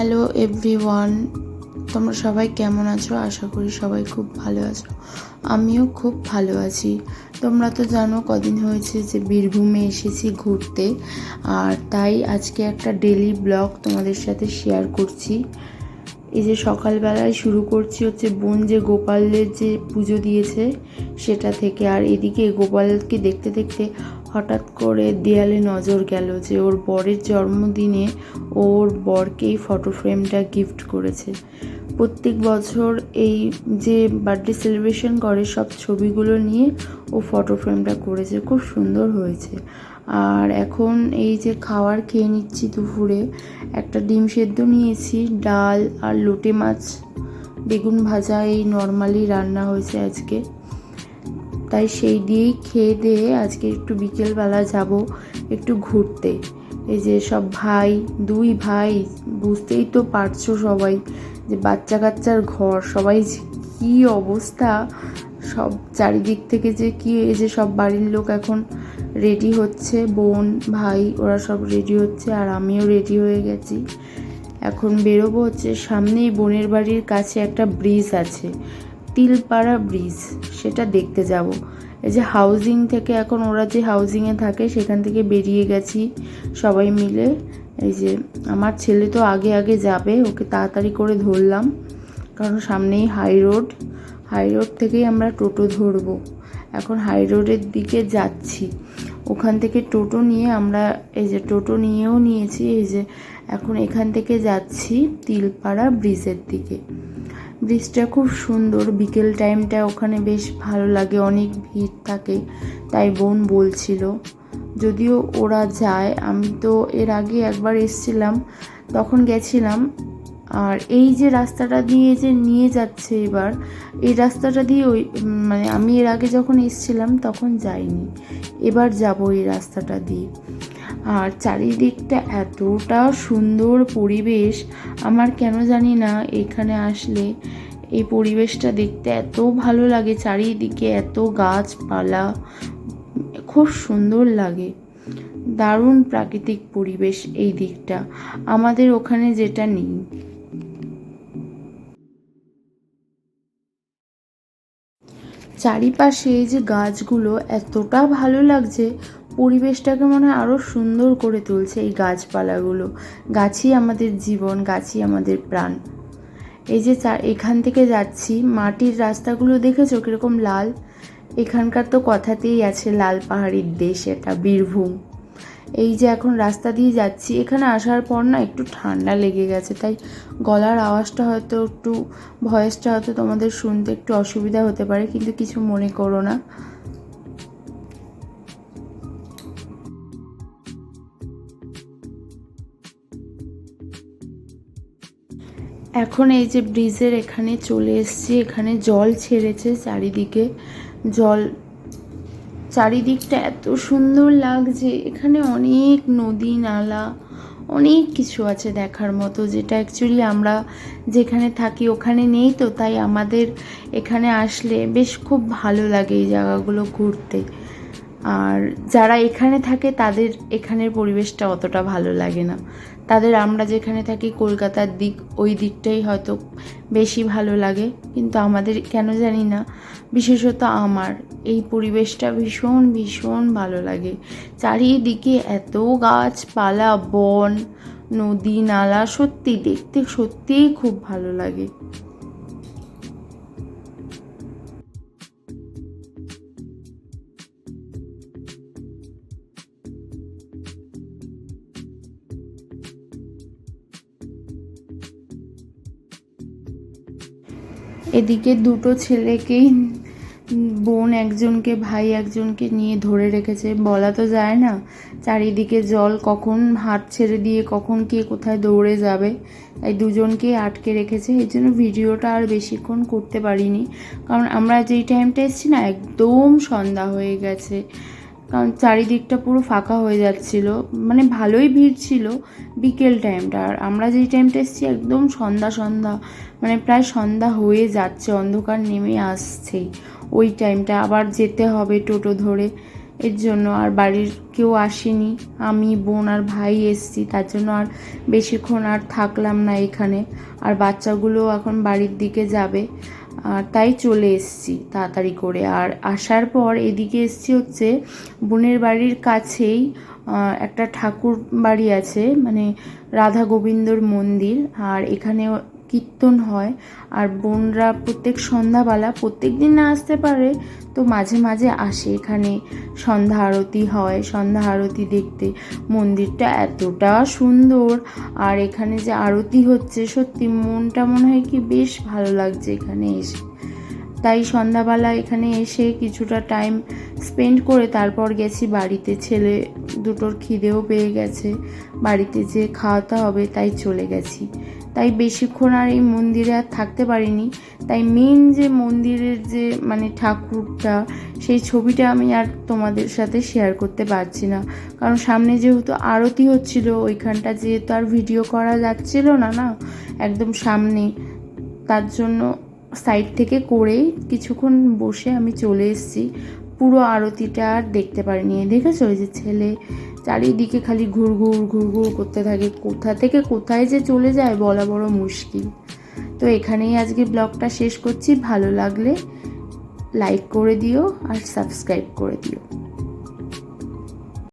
Hello everyone, তোমরা সবাই কেমন আছো? আশা করি সবাই খুব ভালো আছো। আমিও খুব ভালো আছি। তোমরা তো জানো কদিন হয়েছে যে বীরভূমে এসেছি ঘুরতে, আর তাই আজকে একটা ডেলি ব্লগ তোমাদের সাথে শেয়ার করছি। এই যে সকালবেলায় শুরু করছি হচ্ছে বোন যে গোপালের যে পুজো দিয়েছে সেটা থেকে। আর এদিকে গোপালকে দেখতে দেখতে হঠাৎ করে দেয়ালে নজর গেল যে ওর বরের জন্মদিনে ওর বরকেই ফটো ফ্রেমটা গিফট করেছে। প্রত্যেক বছর এই যে বার্থডে সেলিব্রেশন করে সব ছবিগুলো নিয়ে ও ফটো ফ্রেমটা করেছে, খুব সুন্দর হয়েছে। আর এখন এই যে খাবার খেয়ে নিচ্ছি দুপুরে। একটা ডিম সেদ্ধ নিয়েছি, ডাল আর লোটে মাছ বেগুন ভাজা এই নর্মালি রান্না হয়েছে আজকে। তাই সেই দিয়েই খেয়ে দিয়ে আজকে একটু বিকেলবেলা যাব একটু ঘুরতে। এই যে সব ভাই, দুই ভাই, বুঝতেই তো পারছো সবাই যে বাচ্চা কাচ্চার ঘর, সবাই কি অবস্থা, সব চারিদিক থেকে যে কি। এই যে সব বাড়ির লোক এখন রেডি হচ্ছে, বোন ভাই ওরা সব রেডি হচ্ছে, আর আমিও রেডি হয়ে গেছি। এখন বেরোবো হচ্ছে সামনেই বোনের বাড়ির কাছে একটা ব্রিজ আছে, তিলপাড়া ব্রিজ, সেটা দেখতে যাব। এই যে হাউজিং থেকে, এখন ওরা যে হাউজিংয়ে থাকে সেখান থেকে বেরিয়ে গেছি সবাই মিলে। এই যে আমার ছেলে তো আগে আগে যাবে, ওকে তাড়াতাড়ি করে ধরলাম, কারণ সামনেই হাই রোড থেকেই আমরা টোটো ধরবো। এখন হাই রোডের দিকে যাচ্ছি, ওখান থেকে টোটো নিয়ে আমরা এই যে টোটো নিয়েও নিয়েছি। এই যে এখন এখান থেকে যাচ্ছি তিলপাড়া ব্রিজের দিকে। ব্রিজটা খুব সুন্দর, বিকেল টাইমটা ওখানে বেশ ভালো লাগে, অনেক ভিড় থাকে, তাই বোন বলছিল। যদিও ওরা যায়, আমি তো এর আগে একবার এসেছিলাম, তখন গেছিলাম। আর এই যে রাস্তাটা দিয়ে যে নিয়ে যাচ্ছে এবার, এই রাস্তাটা দিয়ে ওই মানে আমি এর আগে যখন এসেছিলাম তখন যাইনি, এবার যাব এই রাস্তাটা দিয়ে। আর চারিদিকটা এতটা সুন্দর পরিবেশ, আমার কেন জানি না এখানে আসলে এই পরিবেশটা দেখতে এত ভালো লাগে। চারিদিকে এত গাছপালা, খুব সুন্দর লাগে, দারুণ প্রাকৃতিক পরিবেশ এই দিকটা, আমাদের ওখানে যেটা নেই। চারিপাশে এই যে গাছগুলো এতটা ভালো লাগছে, পরিবেশটাকে মনে হয় আরও সুন্দর করে তুলছে এই গাছপালাগুলো। গাছই আমাদের জীবন, গাছই আমাদের প্রাণ। এই যে এখান থেকে যাচ্ছি, মাটির রাস্তাগুলো দেখেছো কীরকম লাল? এখানকার তো কথাতেই আছে লাল পাহাড়ির দেশ, এটা বীরভূম। এই যে এখন রাস্তা দিয়ে যাচ্ছি, এখানে আসার পর না একটু ঠান্ডা লেগে গেছে, তাই গলার আওয়াজটা হয়তো একটু, ভয়েসটা হয়তো তোমাদের শুনতে একটু অসুবিধা হতে পারে, কিন্তু কিছু মনে করো না। এখন এই যে ব্রিজের এখানে চলে এসেছি, এখানে জল ছেড়েছে চারিদিকে, জল, চারিদিকটা এত সুন্দর লাগছে। এখানে অনেক নদী নালা, অনেক কিছু আছে দেখার মতো, যেটা অ্যাকচুয়ালি আমরা যেখানে থাকি ওখানে নেই, তো তাই আমাদের এখানে আসলে বেশ খুব ভালো লাগে এই জায়গাগুলো ঘুরতে। আর যারা এখানে থাকে তাদের এখানের পরিবেশটা অতটা ভালো লাগে না, তাদের আমরা যেখানে থাকি কলকাতার দিক, ওই দিকটাই হয়তো বেশি ভালো লাগে। কিন্তু আমাদের কেন জানি না, বিশেষত আমার এই পরিবেশটা ভীষণ ভীষণ ভালো লাগে। চারিদিকে এত গাছপালা, বন, নদী নালা, সত্যি দেখতে সত্যিই খুব ভালো লাগে। এদিকে দুটো ছেলেকেই বোন একজনকে, ভাই একজনকে নিয়ে ধরে রেখেছে, বলা তো যায় না চারিদিকে জল, কখন হাত ছেড়ে দিয়ে কখন কে কোথায় দৌড়ে যাবে, তাই দুজনকেই আটকে রেখেছে। এই জন্য ভিডিওটা আর বেশিক্ষণ করতে পারিনি, কারণ আমরা যেই টাইমটা এসেছি না একদম সন্ধ্যা হয়ে গেছে, কারণ চারিদিকটা পুরো ফাঁকা হয়ে যাচ্ছিল, মানে ভালোই ভিড় ছিল বিকেল টাইমটা। আর আমরা যেই টাইমটা এসেছি একদম সন্ধ্যা, মানে প্রায় সন্ধ্যা হয়ে যাচ্ছে, অন্ধকার নেমে আসছেই ওই টাইমটা। আবার যেতে হবে টোটো ধরে, এর জন্য। আর বাড়ির কেউ আসেনি, আমি, বোন আর ভাই এসছি, তার জন্য আর বেশিক্ষণ আর থাকলাম না এখানে। আর বাচ্চাগুলো এখন বাড়ির দিকে যাবে, আর তাই চলে এসছি তাড়াতাড়ি করে। আর আসার পর এদিকে এসছি হচ্ছে বোনের বাড়ির কাছেই একটা ঠাকুর বাড়ি আছে, মানে রাধা গোবিন্দর মন্দির। আর এখানে কীর্তন হয়, আর বোনরা প্রত্যেক সন্ধ্যাবেলা, প্রত্যেক দিন না আসতে পারে তো মাঝে মাঝে আসে। এখানে সন্ধ্যা আরতি হয়, সন্ধ্যা আরতি দেখতে। মন্দিরটা এতটা সুন্দর, আর এখানে যে আরতি হচ্ছে সত্যি মনটা মনে হয় কি বেশ ভালো লাগছে এখানে এসে। তাই সন্ধ্যাবেলা এখানে এসে কিছুটা টাইম স্পেন্ড করে তারপর গেছি বাড়িতে। ছেলে দুটোর খিদেও পেয়ে গেছে, বাড়িতে যে খাওয়াতে হবে, তাই চলে গেছি। তাই বেশিক্ষণ আর এই মন্দিরে আর থাকতে পারিনি। তাই মেন যে মন্দিরের যে মানে ঠাকুরটা, সেই ছবিটা আমি আর তোমাদের সাথে শেয়ার করতে পারছি না, কারণ সামনে যেহেতু আরতি হচ্ছিল, ওইখানটা যেহেতু আর ভিডিও করা যাচ্ছিল না, একদম সামনে, তার জন্য সাইড থেকে করেই কিছুক্ষণ বসে আমি চলে এসেছি। পুরো আরতিটা আর দেখতে পারিনি। দেখেছো ওই যে ছেলে চারিদিকে খালি ঘুরঘুর ঘুরঘুর করতে থাকে, কোথা থেকে কোথায় যে চলে যায় বলা বড় মুশকিল। তো এখানেই আজকে ব্লগটা শেষ করছি। ভালো লাগলে লাইক করে দিও আর সাবস্ক্রাইব করে দিও।